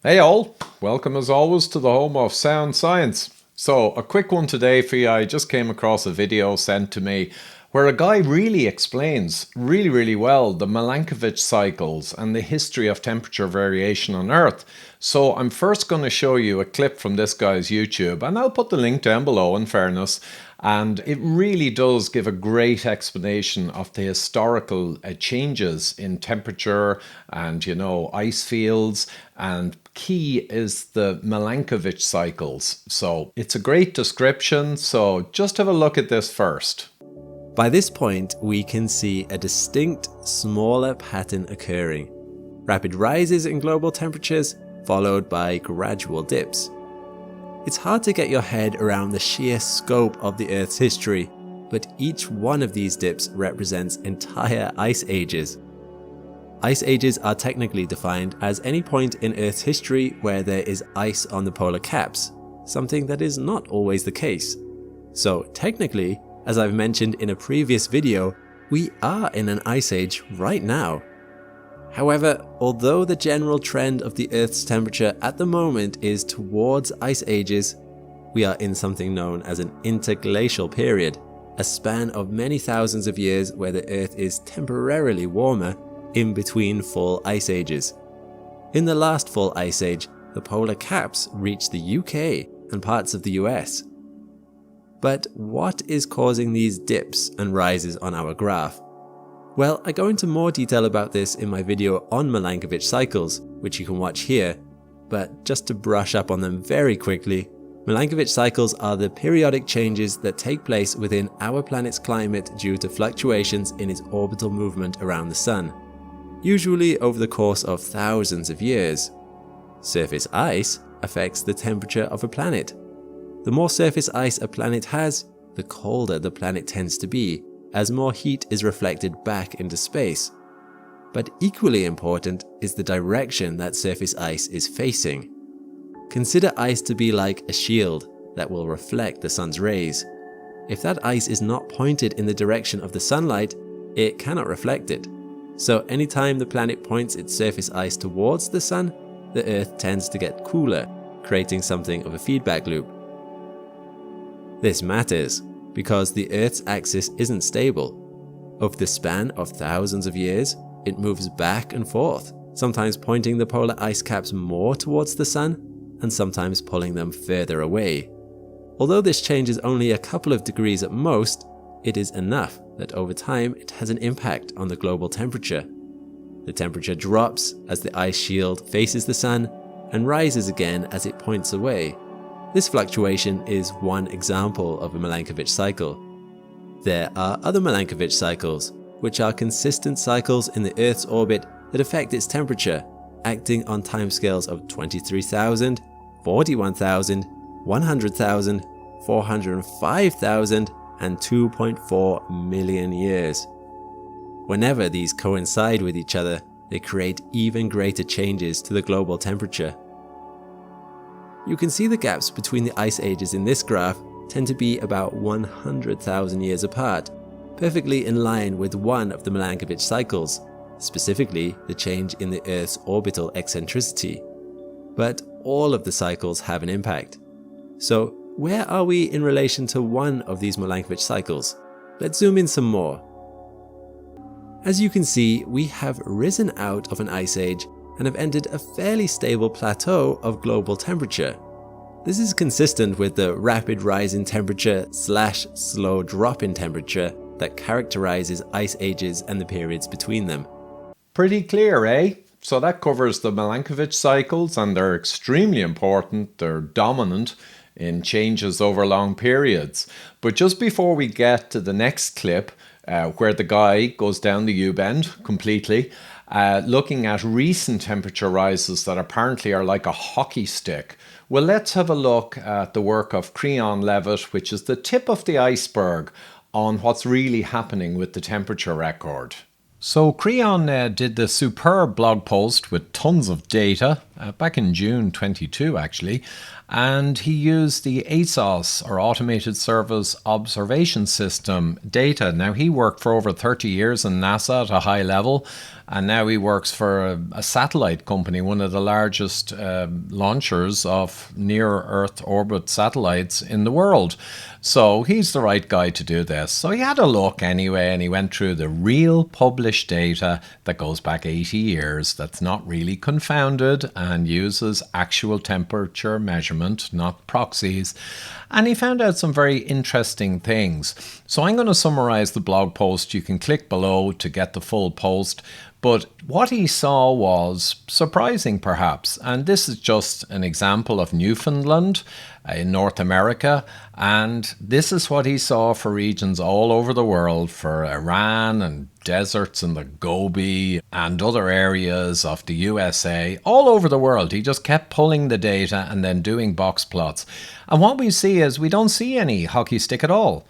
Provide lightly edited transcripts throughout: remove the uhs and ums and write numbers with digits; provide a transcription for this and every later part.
Hey all, welcome as always to the home of sound science. So a quick one today for you. I just came across a video sent to me where a guy really explains really well the Milankovitch cycles and the history of temperature variation on Earth. So I'm first going to show you a clip from this guy's YouTube, and I'll put the link down below in fairness. And it really does give a great explanation of the historical changes in temperature and, ice fields. And key is the Milankovitch cycles. So it's a great description. So just have a look at this first. By this point, we can see a distinct, smaller pattern occurring. Rapid rises in global temperatures, followed by gradual dips. It's hard to get your head around the sheer scope of the Earth's history, but each one of these dips represents entire ice ages. Ice ages are technically defined as any point in Earth's history where there is ice on the polar caps, something that is not always the case. So technically, as I've mentioned in a previous video, we are in an ice age right now. However, although the general trend of the Earth's temperature at the moment is towards ice ages, we are in something known as an interglacial period, a span of many thousands of years where the Earth is temporarily warmer in between full ice ages. In the last full ice age, the polar caps reached the UK and parts of the US. But what is causing these dips and rises on our graph? Well, I go into more detail about this in my video on Milankovitch cycles, which you can watch here, but just to brush up on them very quickly, Milankovitch cycles are the periodic changes that take place within our planet's climate due to fluctuations in its orbital movement around the Sun, usually over the course of thousands of years. Surface ice affects the temperature of a planet. The more surface ice a planet has, the colder the planet tends to be, as more heat is reflected back into space. But equally important is the direction that surface ice is facing. Consider ice to be like a shield that will reflect the sun's rays. If that ice is not pointed in the direction of the sunlight, it cannot reflect it. So anytime the planet points its surface ice towards the sun, the Earth tends to get cooler, creating something of a feedback loop. This matters because the Earth's axis isn't stable. Over the span of thousands of years, it moves back and forth, sometimes pointing the polar ice caps more towards the sun, and sometimes pulling them further away. Although this change is only a couple of degrees at most, it is enough that over time it has an impact on the global temperature. The temperature drops as the ice shield faces the sun, and rises again as it points away. This fluctuation is one example of a Milankovitch cycle. There are other Milankovitch cycles, which are consistent cycles in the Earth's orbit that affect its temperature, acting on timescales of 23,000, 41,000, 100,000, 405,000, and 2.4 million years. Whenever these coincide with each other, they create even greater changes to the global temperature. You can see the gaps between the ice ages in this graph tend to be about 100,000 years apart, perfectly in line with one of the Milankovitch cycles, specifically the change in the Earth's orbital eccentricity. But all of the cycles have an impact. So where are we in relation to one of these Milankovitch cycles? Let's zoom in some more. As you can see, we have risen out of an ice age and have entered a fairly stable plateau of global temperature. This is consistent with the rapid rise in temperature / slow drop in temperature that characterizes ice ages and the periods between them. Pretty clear, eh? So that covers the Milankovitch cycles, and they're extremely important. They're dominant in changes over long periods. But just before we get to the next clip, where the guy goes down the U-bend completely, looking at recent temperature rises that apparently are like a hockey stick. Well, let's have a look at the work of Creon Levitt, which is the tip of the iceberg on what's really happening with the temperature record. So Creon did this superb blog post with tons of data, back in June 22 actually, and he used the ASOS, or Automated Service Observation System, data. Now, he worked for over 30 years in NASA at a high level, and now he works for a satellite company, one of the largest launchers of near-Earth orbit satellites in the world. So he's the right guy to do this. So he had a look anyway, and he went through the real published data that goes back 80 years, that's not really confounded and uses actual temperature measurement, not proxies. And he found out some very interesting things. So I'm going to summarize the blog post. You can click below to get the full post. But what he saw was surprising, perhaps. And this is just an example of Newfoundland in North America. And this is what he saw for regions all over the world, for Iran and deserts in the Gobi and other areas of the USA, all over the world. He just kept pulling the data and then doing box plots. And what we see is we don't see any hockey stick at all.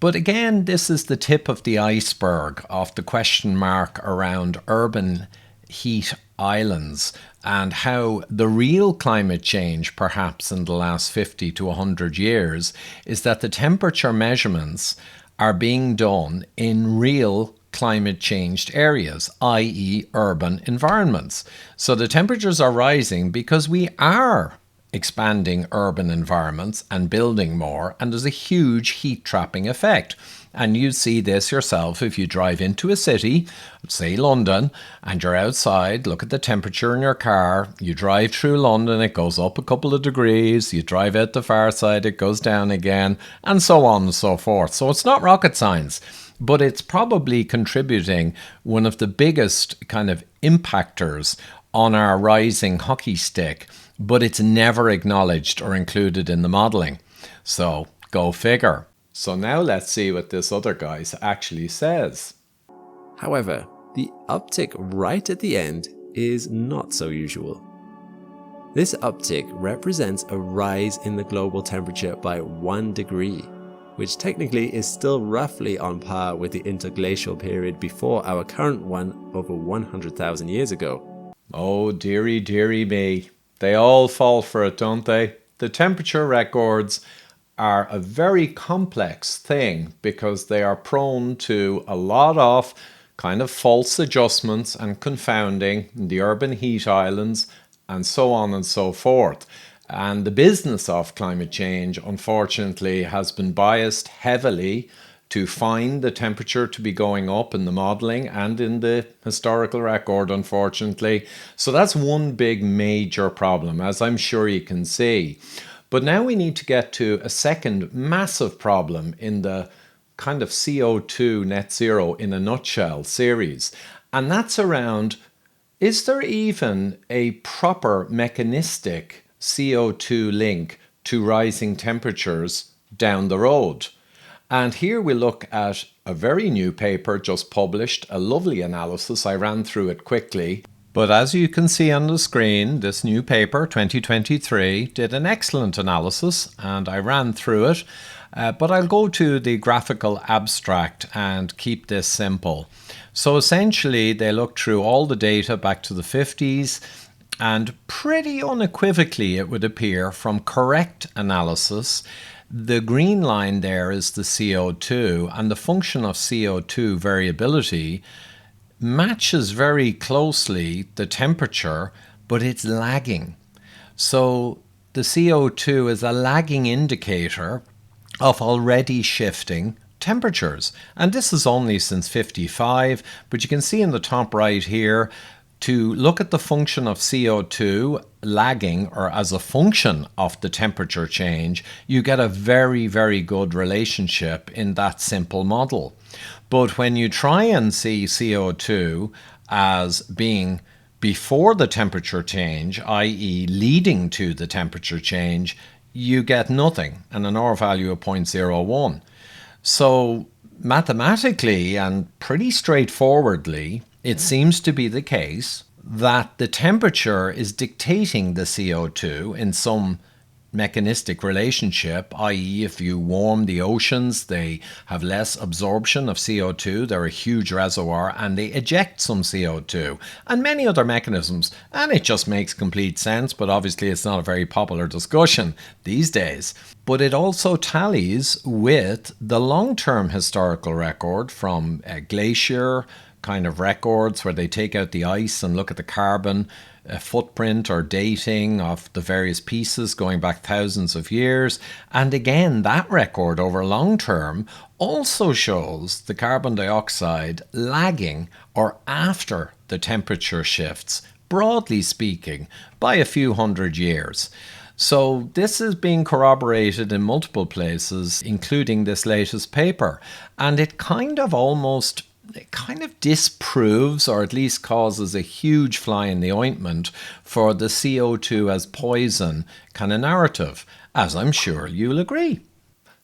But again, this is the tip of the iceberg of the question mark around urban heat islands and how the real climate change, perhaps in the last 50 to 100 years, is that the temperature measurements are being done in real climate changed areas, i.e. urban environments. So the temperatures are rising because we are expanding urban environments and building more, and there's a huge heat trapping effect. And you see this yourself if you drive into a city, say London, and you're outside, look at the temperature in your car, you drive through London, it goes up a couple of degrees, you drive out the far side, it goes down again, and so on and so forth. So it's not rocket science, but it's probably contributing one of the biggest kind of impactors on our rising hockey stick, but it's never acknowledged or included in the modelling. So go figure. So now let's see what this other guy actually says. However, the uptick right at the end is not so usual. This uptick represents a rise in the global temperature by 1 degree, which technically is still roughly on par with the interglacial period before our current one over 100,000 years ago. Oh, dearie, dearie me. They all fall for it, don't they? The temperature records are a very complex thing because they are prone to a lot of kind of false adjustments and confounding in the urban heat islands and so on and so forth. And the business of climate change, unfortunately, has been biased heavily to find the temperature to be going up in the modelling and in the historical record, unfortunately. So that's one big major problem, as I'm sure you can see. But now we need to get to a second massive problem in the kind of CO2 net zero in a nutshell series. And that's around, is there even a proper mechanistic CO2 link to rising temperatures down the road? And here we look at a very new paper just published, a lovely analysis. I ran through it quickly. But as you can see on the screen, this new paper, 2023, did an excellent analysis, and I ran through it. But I'll go to the graphical abstract and keep this simple. So essentially, they looked through all the data back to the 50s, and pretty unequivocally, it would appear, from correct analysis, the green line there is the CO2, and the function of CO2 variability matches very closely the temperature, but it's lagging. So the CO2 is a lagging indicator of already shifting temperatures. And this is only since 55, but you can see in the top right here, to look at the function of CO2 lagging or as a function of the temperature change, you get a very, very good relationship in that simple model. But when you try and see CO2 as being before the temperature change, i.e. leading to the temperature change, you get nothing, and an R value of 0.01. So mathematically and pretty straightforwardly, it seems to be the case that the temperature is dictating the CO2 in some mechanistic relationship, i.e. if you warm the oceans, they have less absorption of CO2, they're a huge reservoir, and they eject some CO2, and many other mechanisms. And it just makes complete sense, but obviously it's not a very popular discussion these days. But it also tallies with the long-term historical record from glacier kind of records where they take out the ice and look at the carbon footprint or dating of the various pieces going back thousands of years. And again, that record over long term also shows the carbon dioxide lagging or after the temperature shifts, broadly speaking, by a few hundred years. So this is being corroborated in multiple places, including this latest paper. And it kind of disproves, or at least causes a huge fly in the ointment for the CO2 as poison kind of narrative, as I'm sure you'll agree.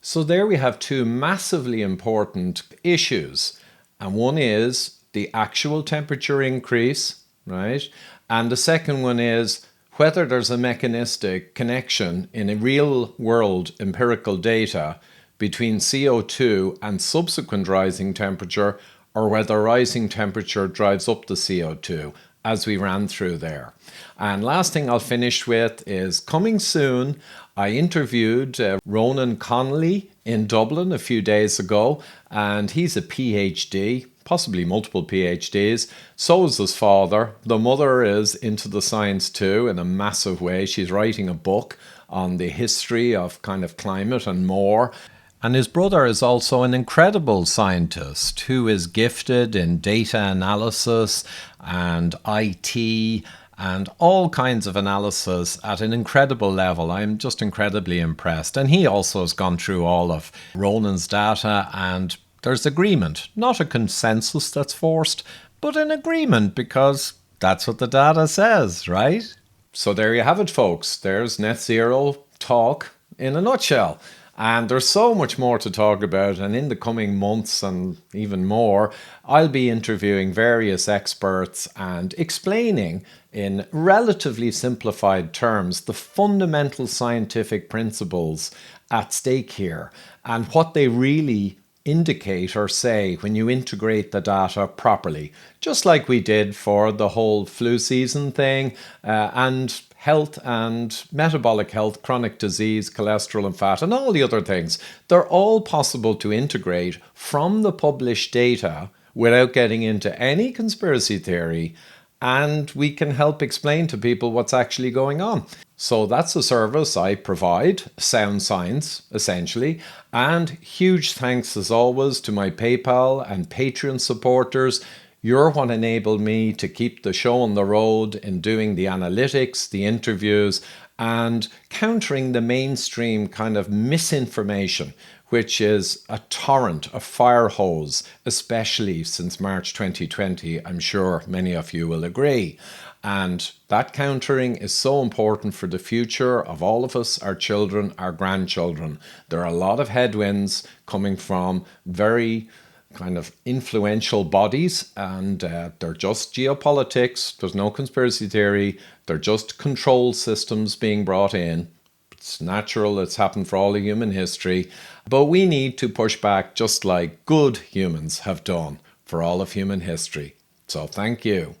So there we have two massively important issues. And one is the actual temperature increase, right? And the second one is whether there's a mechanistic connection in a real world empirical data between CO2 and subsequent rising temperature, or whether rising temperature drives up the CO2, as we ran through there. And last thing I'll finish with is coming soon. I interviewed Ronan Connolly in Dublin a few days ago, and he's a PhD, possibly multiple PhDs. So is his father. The mother is into the science too in a massive way. She's writing a book on the history of kind of climate and more. And his brother is also an incredible scientist who is gifted in data analysis and IT and all kinds of analysis at an incredible level. I'm just incredibly impressed. And he also has gone through all of Ronan's data, and there's agreement, not a consensus that's forced, but an agreement because that's what the data says, right? So there you have it, folks. There's net zero talk in a nutshell. And there's so much more to talk about, and in the coming months and even more, I'll be interviewing various experts and explaining in relatively simplified terms the fundamental scientific principles at stake here and what they really indicate or say when you integrate the data properly, just like we did for the whole flu season thing and health and metabolic health, chronic disease, cholesterol and fat, and all the other things. They're all possible to integrate from the published data without getting into any conspiracy theory, and we can help explain to people what's actually going on. So that's a service I provide, sound science, essentially. And huge thanks as always to my PayPal and Patreon supporters. You're what enabled me to keep the show on the road in doing the analytics, the interviews, and countering the mainstream kind of misinformation, which is a torrent, a fire hose, especially since March 2020. I'm sure many of you will agree. And that countering is so important for the future of all of us, our children, our grandchildren. There are a lot of headwinds coming from very kind of influential bodies, and they're just geopolitics. There's no conspiracy theory. They're just control systems being brought in. It's natural. It's happened for all of human history. But we need to push back just like good humans have done for all of human history. So thank you.